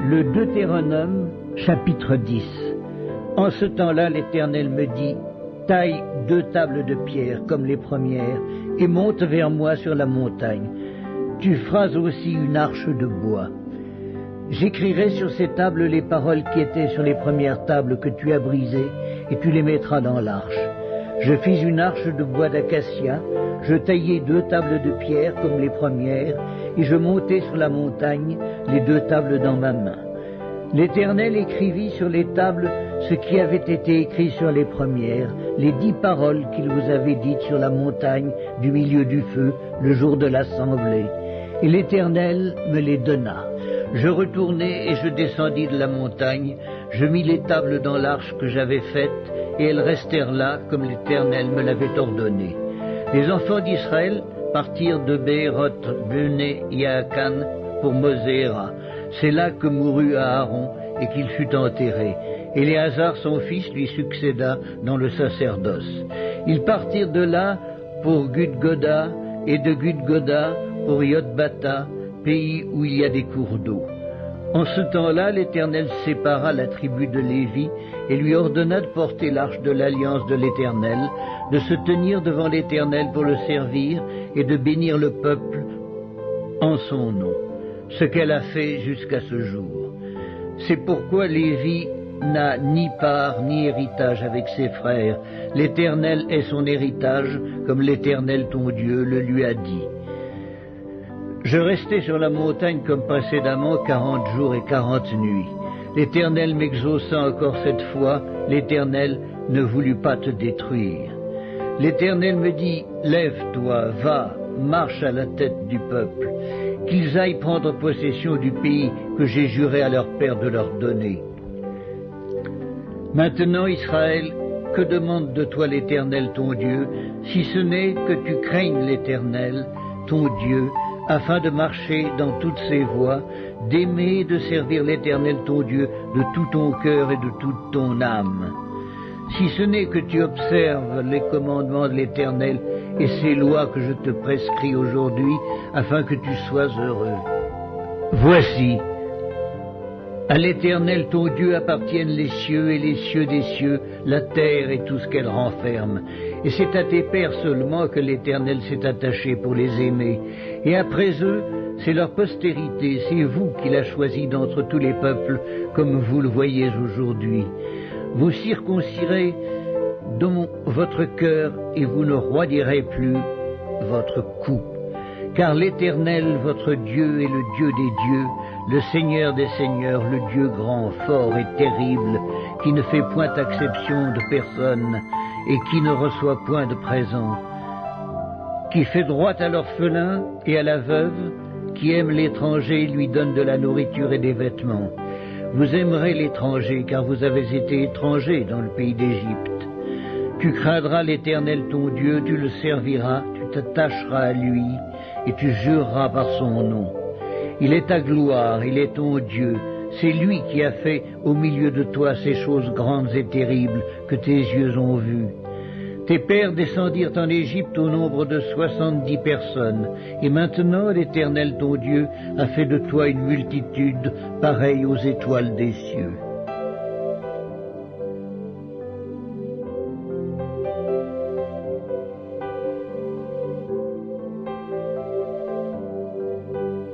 Le Deutéronome, chapitre 10. En ce temps-là, l'Éternel me dit, taille 2 tables de pierre comme les premières, et monte vers moi sur la montagne. Tu feras aussi une arche de bois. J'écrirai sur ces tables les paroles qui étaient sur les premières tables que tu as brisées, et tu les mettras dans l'arche. Je fis une arche de bois d'acacia, je taillai 2 tables de pierre comme les premières, et je montai sur la montagne les 2 tables dans ma main. L'Éternel écrivit sur les tables ce qui avait été écrit sur les premières, les 10 paroles qu'il vous avait dites sur la montagne du milieu du feu, le jour de l'assemblée. Et l'Éternel me les donna. Je retournai et je descendis de la montagne, je mis les tables dans l'arche que j'avais faite, et elles restèrent là comme l'Éternel me l'avait ordonné. Les enfants d'Israël partirent de Béhéroth Béné Yaakan pour Moséra. C'est là que mourut Aaron et qu'il fut enterré. Éléazar son fils lui succéda dans le sacerdoce. Ils partirent de là pour Gudgoda et de Gudgoda pour Yotbata, pays où il y a des cours d'eau. En ce temps-là, l'Éternel sépara la tribu de Lévi et lui ordonna de porter l'arche de l'alliance de l'Éternel, de se tenir devant l'Éternel pour le servir et de bénir le peuple en son nom, ce qu'elle a fait jusqu'à ce jour. C'est pourquoi Lévi n'a ni part ni héritage avec ses frères. L'Éternel est son héritage, comme l'Éternel ton Dieu le lui a dit. Je restai sur la montagne comme précédemment 40 jours et 40 nuits. L'Éternel m'exauça encore cette fois, l'Éternel ne voulut pas te détruire. L'Éternel me dit, lève-toi, va, marche à la tête du peuple, qu'ils aillent prendre possession du pays que j'ai juré à leur père de leur donner. Maintenant, Israël, que demande de toi l'Éternel ton Dieu, si ce n'est que tu craignes l'Éternel, ton Dieu, afin de marcher dans toutes ses voies, d'aimer et de servir l'Éternel ton Dieu de tout ton cœur et de toute ton âme. Si ce n'est que tu observes les commandements de l'Éternel et ces lois que je te prescris aujourd'hui, afin que tu sois heureux. Voici, à l'Éternel ton Dieu appartiennent les cieux et les cieux des cieux, la terre et tout ce qu'elle renferme. Et c'est à tes pères seulement que l'Éternel s'est attaché pour les aimer. Et après eux, c'est leur postérité, c'est vous qu'il a choisi d'entre tous les peuples, comme vous le voyez aujourd'hui. Vous circoncirez dans votre cœur et vous ne roidirez plus votre cou. Car l'Éternel, votre Dieu, est le Dieu des dieux, le Seigneur des seigneurs, le Dieu grand, fort et terrible, qui ne fait point acception de personne et qui ne reçoit point de présent, qui fait droit à l'orphelin et à la veuve, qui aime l'étranger et lui donne de la nourriture et des vêtements. Vous aimerez l'étranger, car vous avez été étranger dans le pays d'Égypte. Tu craindras l'Éternel ton Dieu, tu le serviras, tu t'attacheras à lui, et tu jureras par son nom. Il est ta gloire, il est ton Dieu, c'est lui qui a fait au milieu de toi ces choses grandes et terribles que tes yeux ont vues. Tes pères descendirent en Égypte au nombre de 70 personnes, et maintenant l'Éternel ton Dieu a fait de toi une multitude pareille aux étoiles des cieux.